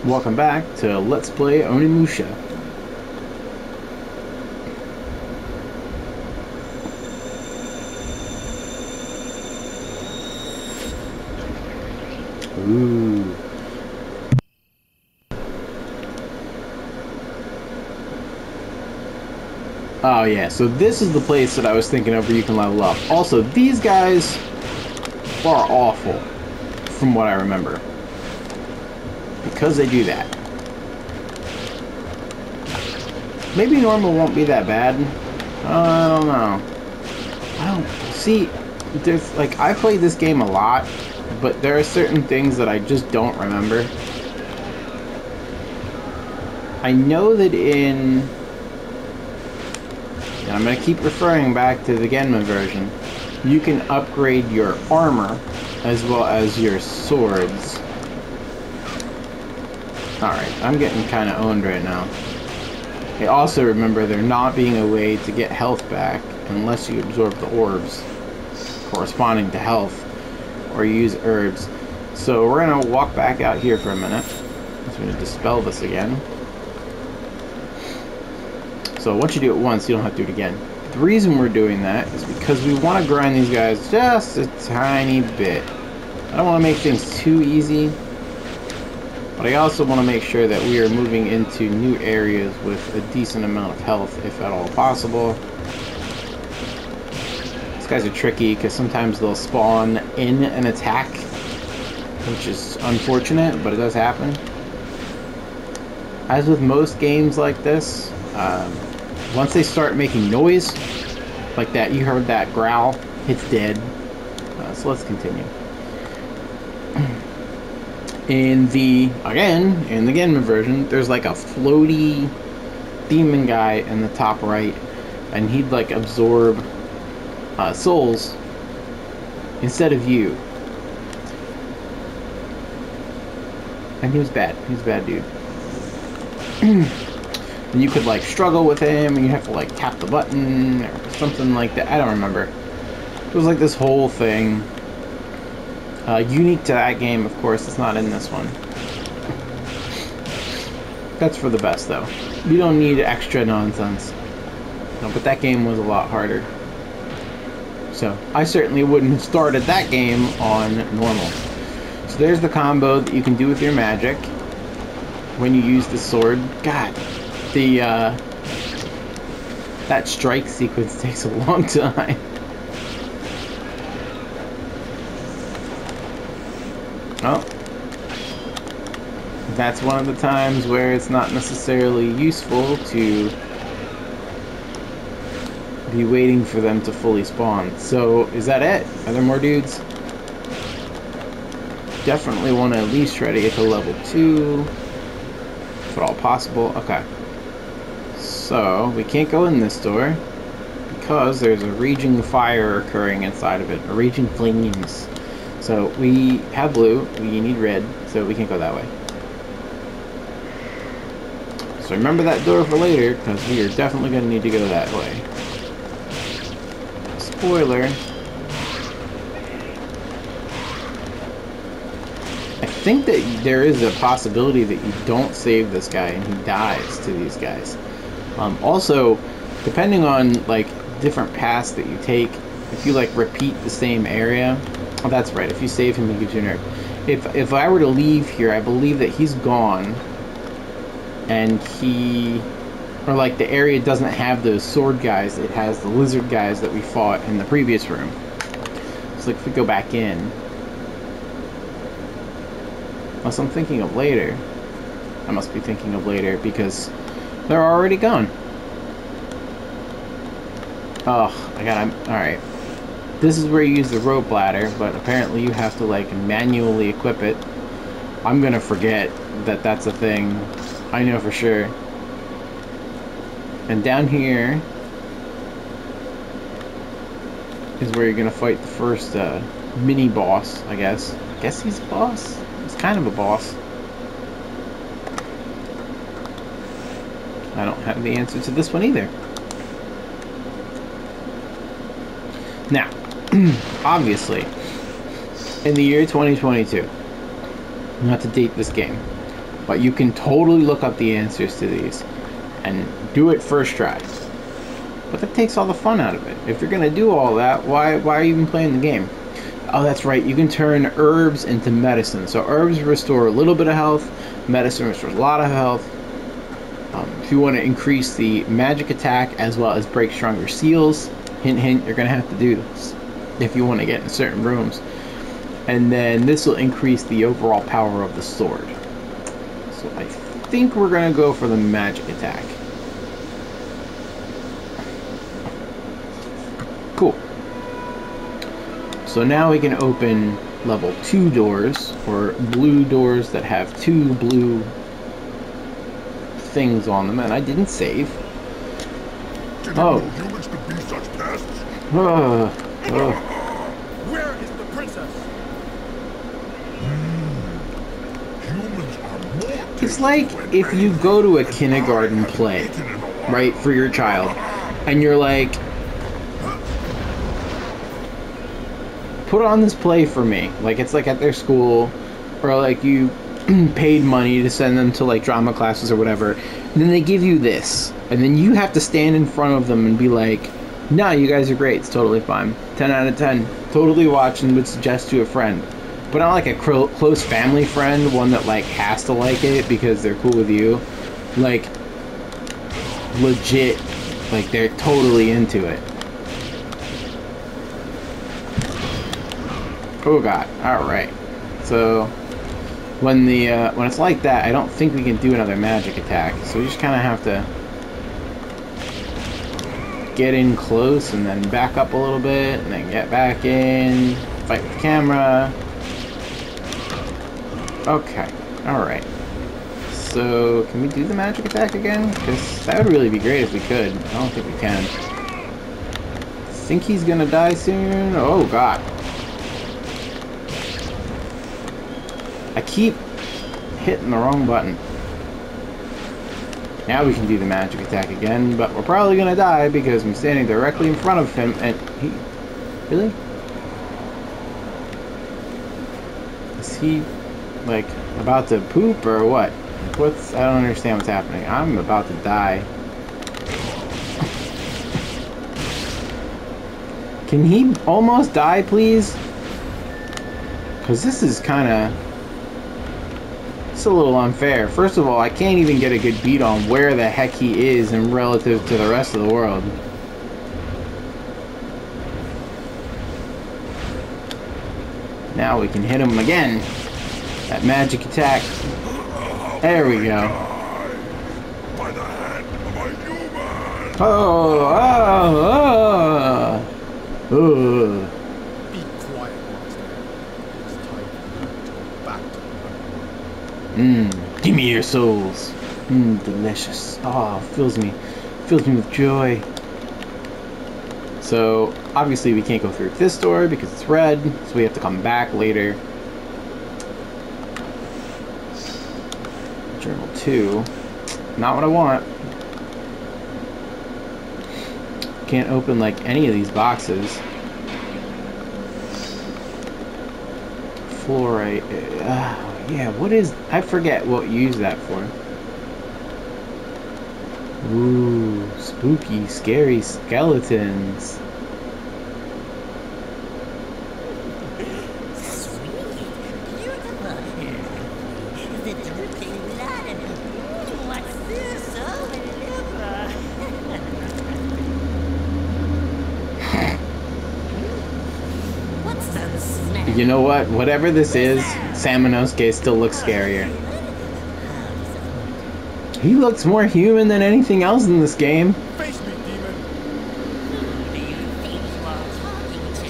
Welcome back to Let's Play Onimusha. Ooh. Oh yeah, so this is the place that I was thinking of where you can level up. Also, these guys are awful, from what I remember. Because they do that. Maybe normal won't be that bad. I don't know. I don't... See, there's, like, I played this game a lot, but there are certain things that I just don't remember. I know that in... And I'm going to keep referring back to the Genma version. You can upgrade your armor as well as your swords. Alright, I'm getting kind of owned right now. I also remember there not being a way to get health back unless you absorb the orbs corresponding to health or use herbs. So we're going to walk back out here for a minute. I'm going to dispel this again. So once you do it once, you don't have to do it again. The reason we're doing that is because we want to grind these guys just a tiny bit. I don't want to make things too easy, but I also want to make sure that we are moving into new areas with a decent amount of health, if at all possible. These guys are tricky because sometimes they'll spawn in an attack, which is unfortunate, but it does happen. As with most games like this, once they start making noise, like that, you heard that growl, it's dead. So let's continue. In the Genma version, there's like a floaty demon guy in the top right, and he'd like absorb souls instead of you. And he was bad. He was a bad dude. And you could like struggle with him, and you have to like tap the button or something like that. I don't remember. It was like this whole thing. Unique to that game, of course. It's not in this one. That's for the best, though. You don't need extra nonsense. No, but that game was a lot harder. So I certainly wouldn't have started that game on normal. So there's the combo that you can do with your magic when you use the sword. God. That strike sequence takes a long time. Oh. That's one of the times where it's not necessarily useful to be waiting for them to fully spawn. So, is that it? Are there more dudes? Definitely want to at least try to get to level 2. If at all possible. Okay. So, we can't go in this door because there's a raging fire occurring inside of it. A raging flames. So, we have blue, we need red, so we can't go that way. So remember that door for later, because we are definitely going to need to go that way. Spoiler. I think that there is a possibility that you don't save this guy and he dies to these guys. Also, depending on like different paths that you take, if you like repeat the same area, oh that's right, if you save him he gives you an herb. If I were to leave here, I believe that he's gone, and or like the area doesn't have those sword guys, it has the lizard guys that we fought in the previous room. So like if we go back in, unless I'm thinking of later, I must be thinking of later because they're already gone. Oh, alright. This is where you use the rope ladder, but apparently you have to like manually equip it. I'm gonna forget that that's a thing. I know for sure. And down here is where you're gonna fight the first mini boss, I guess. I guess he's a boss? He's kind of a boss. I don't have the answer to this one either. Now, obviously, in the year 2022, not to date this game, But you can totally look up the answers to these and do it first try. But that takes all the fun out of it. If you're going to do all that, why are you even playing the game? Oh, that's right. You can turn herbs into medicine. So herbs restore a little bit of health. Medicine restores a lot of health. If you want to increase the magic attack as well as break stronger seals, hint, hint, you're going to have to do this if you want to get in certain rooms. And then this will increase the overall power of the sword. So I think we're going to go for the magic attack. Cool. So now we can open level 2 doors, or blue doors that have 2 blue things on them, and I didn't save. Oh. Humans could be such pests. Where is the princess? Humans are more. It's like if you go to a kindergarten play, right, for your child, and you're like, put on this play for me. Like, it's like at their school, or like you paid money to send them to like drama classes or whatever, and then they give you this, and then you have to stand in front of them and be like, no, you guys are great, it's totally fine, 10 out of 10, totally watch and would suggest to a friend. But not like a close family friend, one that like has to like it because they're cool with you. Like, legit, like they're totally into it. Oh god, alright. So when it's like that, I don't think we can do another magic attack. So we just kinda have to get in close and then back up a little bit and then get back in, fight with the camera. Okay, alright. So can we do the magic attack again? Because that would really be great if we could. I don't think we can. Think he's gonna die soon? Oh god. I keep hitting the wrong button. Now we can do the magic attack again, but we're probably gonna die because I'm standing directly in front of him and he... Really? Is he, like, about to poop or what? I don't understand what's happening. I'm about to die. Can he almost die, please? Because this is kinda... It's a little unfair. First of all, I can't even get a good beat on where the heck he is in relative to the rest of the world. Now we can hit him again. That magic attack. There we go. By the hand of a human. Oh. Be quiet, monster. It's time for you to go back to Give me your souls. Delicious. Oh, fills me with joy. So obviously we can't go through this door because it's red, so we have to come back later. Journal 2. Not what I want. Can't open like any of these boxes. Fluorite. Yeah, what is... I forget what you use that for. Ooh, spooky, scary skeletons. You know what? Whatever this is, Samanosuke still looks scarier. He looks more human than anything else in this game. face me, demon. Who do you think you are talking to?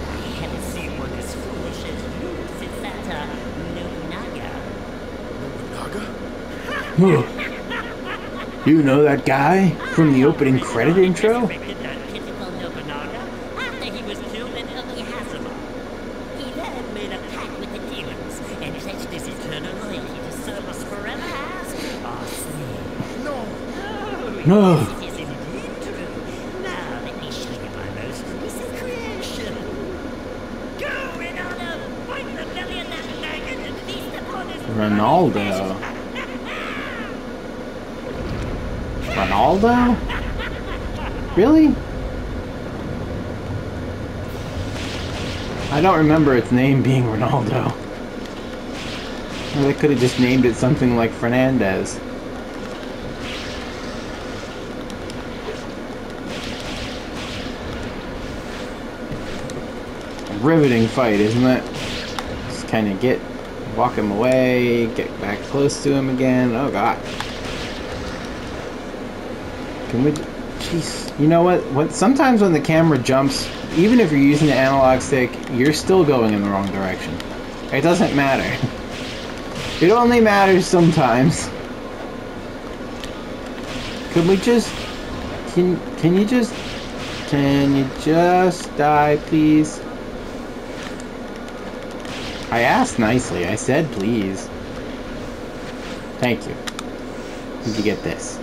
I haven't seen one as foolish as you since that, Nobunaga. Nobunaga? You know that guy from the opening credit intro? Typical Nobunaga, after he was killed in Onimusha. He then made a pact with the demons and pledged his eternal loyalty to serve us forever as our slave. No. No. Yes, it is indeed true. Now let me show you my most recent creation. Go, Ronaldo! Fight the belly of that dragon and feast upon his Ronaldo. pleasures. Ronaldo? Really? I don't remember its name being Ronaldo. Or they could have just named it something like Fernandez. A riveting fight, isn't it? Just kind of walk him away, get back close to him again. Oh god. Can we... Jeez. You know what? Sometimes when the camera jumps, even if you're using the analog stick, you're still going in the wrong direction. It doesn't matter. It only matters sometimes. Can we just... Can you just die, please? I asked nicely. I said please. Thank you. Did you get this?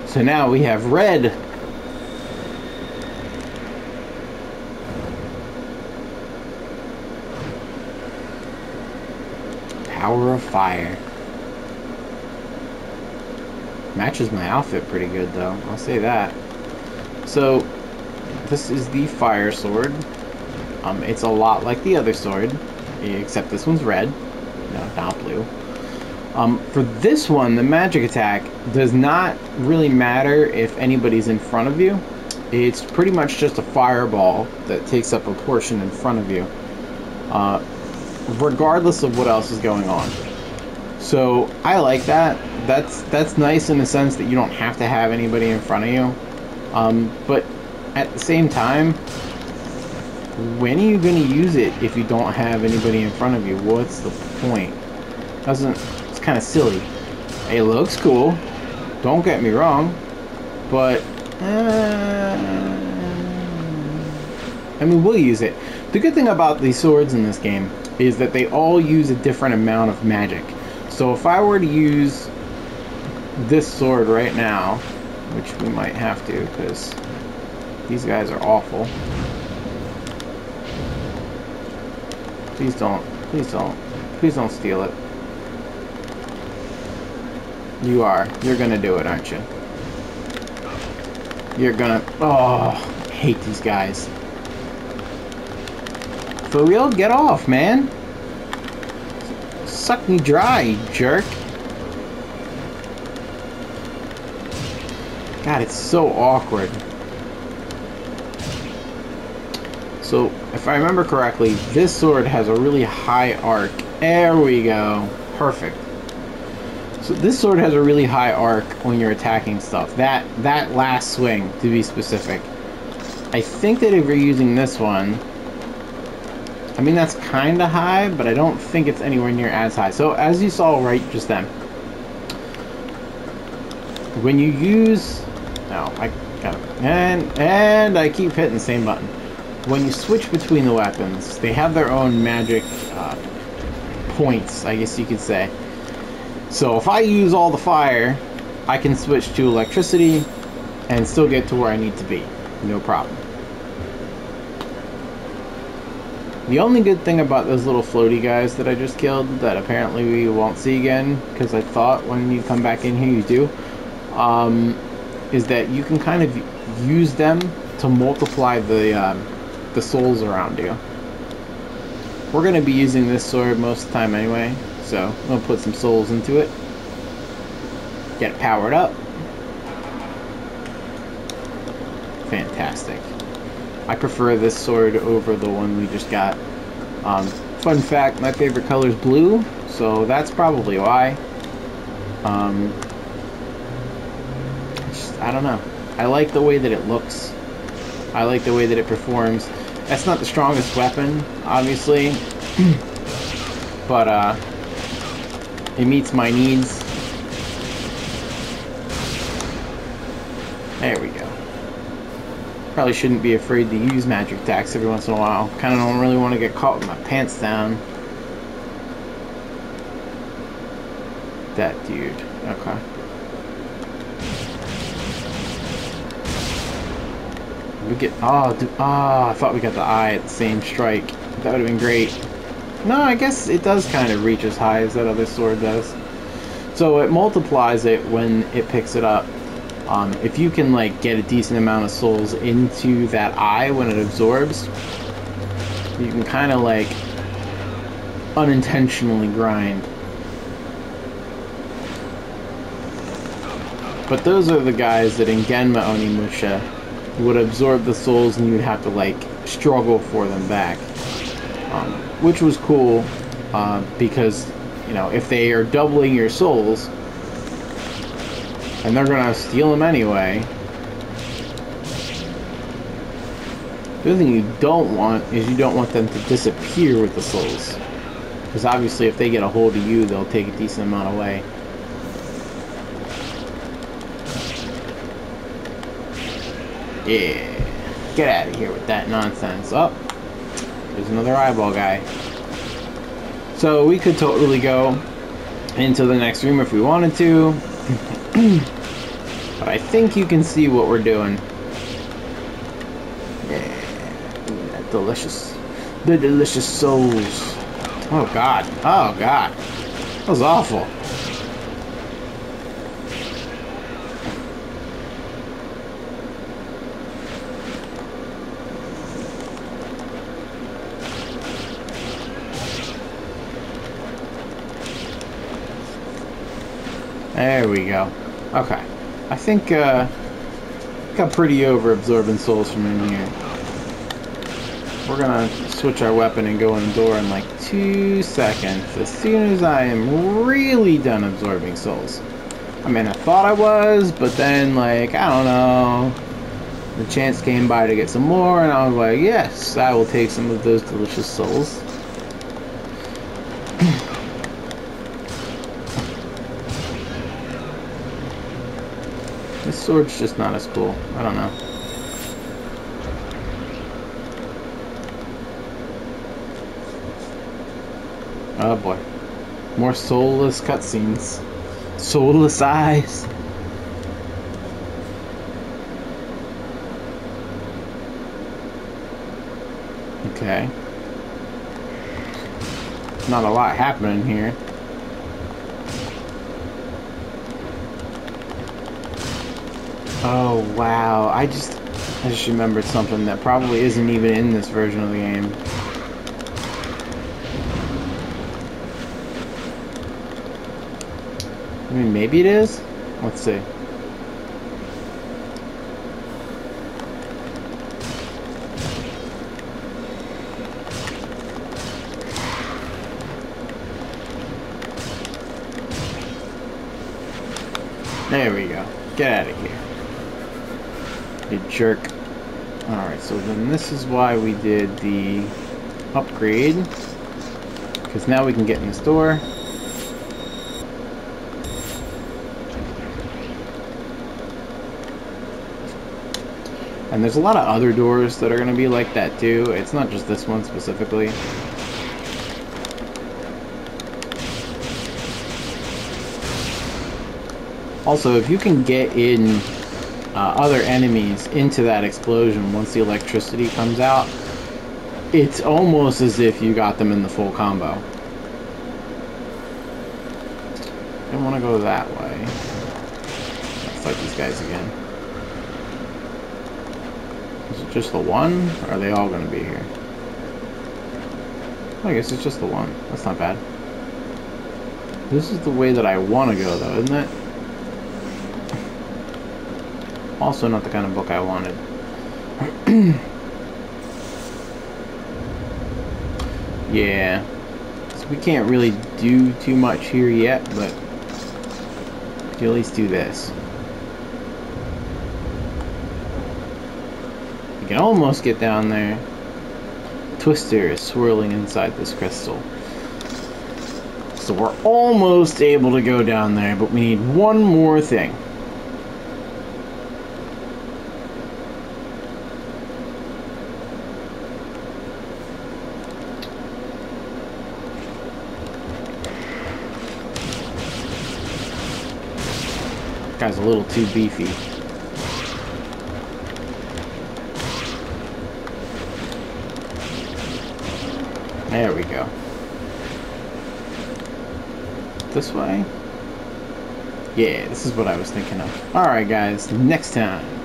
So now we have red. Power of fire. Matches my outfit pretty good though, I'll say that. So this is the fire sword. It's a lot like the other sword, except this one's red, no, not blue. For this one, the magic attack does not really matter if anybody's in front of you. It's pretty much just a fireball that takes up a portion in front of you, regardless of what else is going on. So I like that. That's nice in the sense that you don't have to have anybody in front of you. But at the same time, when are you going to use it if you don't have anybody in front of you? What's the point? It's kind of silly. It looks cool, don't get me wrong, but I mean, we'll use it. The good thing about these swords in this game is that they all use a different amount of magic. So if I were to use this sword right now, which we might have to because these guys are awful. Please don't steal it. You're gonna do it, aren't you? You're gonna... Oh, I hate these guys. For real? Get off, man. Suck me dry, you jerk. God, it's so awkward. So, if I remember correctly, this sword has a really high arc. There we go. Perfect. So this sword has a really high arc when you're attacking stuff. That last swing, to be specific. I think that if you're using this one, I mean, that's kind of high, but I don't think it's anywhere near as high. So as you saw right just then, when you use... No, I got it. And I keep hitting the same button. When you switch between the weapons, they have their own magic points, I guess you could say. So if I use all the fire, I can switch to electricity and still get to where I need to be. No problem. The only good thing about those little floaty guys that I just killed, that apparently we won't see again, because I thought when you come back in here you do, is that you can kind of use them to multiply the souls around you. We're going to be using this sword most of the time anyway, so I'm going to put some souls into it. Get it powered up. Fantastic. I prefer this sword over the one we just got. Fun fact, my favorite color is blue, so that's probably why. I don't know. I like the way that it looks. I like the way that it performs. That's not the strongest weapon, obviously, but it meets my needs. There we go. Probably shouldn't be afraid to use magic attacks every once in a while. Kind of don't really want to get caught with my pants down. That dude. Okay. We get... Oh, dude, I thought we got the eye at the same strike. That would have been great. No, I guess it does kind of reach as high as that other sword does. So it multiplies it when it picks it up. If you can like get a decent amount of souls into that eye when it absorbs, you can kind of like unintentionally grind. But those are the guys that in Genma Onimusha would absorb the souls and you'd have to like struggle for them back. Which was cool because, you know, if they are doubling your souls and they're gonna steal them anyway, the other thing you don't want is you don't want them to disappear with the souls. Because obviously if they get a hold of you, they'll take a decent amount away. Yeah. Get out of here with that nonsense. Oh, there's another eyeball guy. So we could totally go into the next room if we wanted to. But I think you can see what we're doing. Yeah. Ooh, that delicious. The delicious souls. Oh god. Oh god. That was awful. There we go. Okay. I think I'm pretty over absorbing souls from in here. We're gonna switch our weapon and go in the door in like 2 seconds. As soon as I am really done absorbing souls. I mean, I thought I was, but then like, I don't know. The chance came by to get some more and I was like, yes, I will take some of those delicious souls. This sword's just not as cool. I don't know. Oh boy. More soulless cutscenes. Soulless eyes. Okay. Not a lot happening here. Oh wow, I just remembered something that probably isn't even in this version of the game. I mean, maybe it is? Let's see. There we go. Get out of here. You jerk. Alright, so then this is why we did the upgrade. Because now we can get in this door. And there's a lot of other doors that are going to be like that too. It's not just this one specifically. Also, if you can get in other enemies into that explosion once the electricity comes out, it's almost as if you got them in the full combo. I don't want to go that way. Let's fight these guys again. Is it just the one? Or are they all going to be here? I guess it's just the one. That's not bad. This is the way that I want to go though, isn't it? Also not the kind of book I wanted. Yeah. So we can't really do too much here yet, but we can at least do this. We can almost get down there. Twister is swirling inside this crystal. So we're almost able to go down there, but we need one more thing. Guy's a little too beefy. There we go. This way? Yeah, this is what I was thinking of. Alright guys, next time.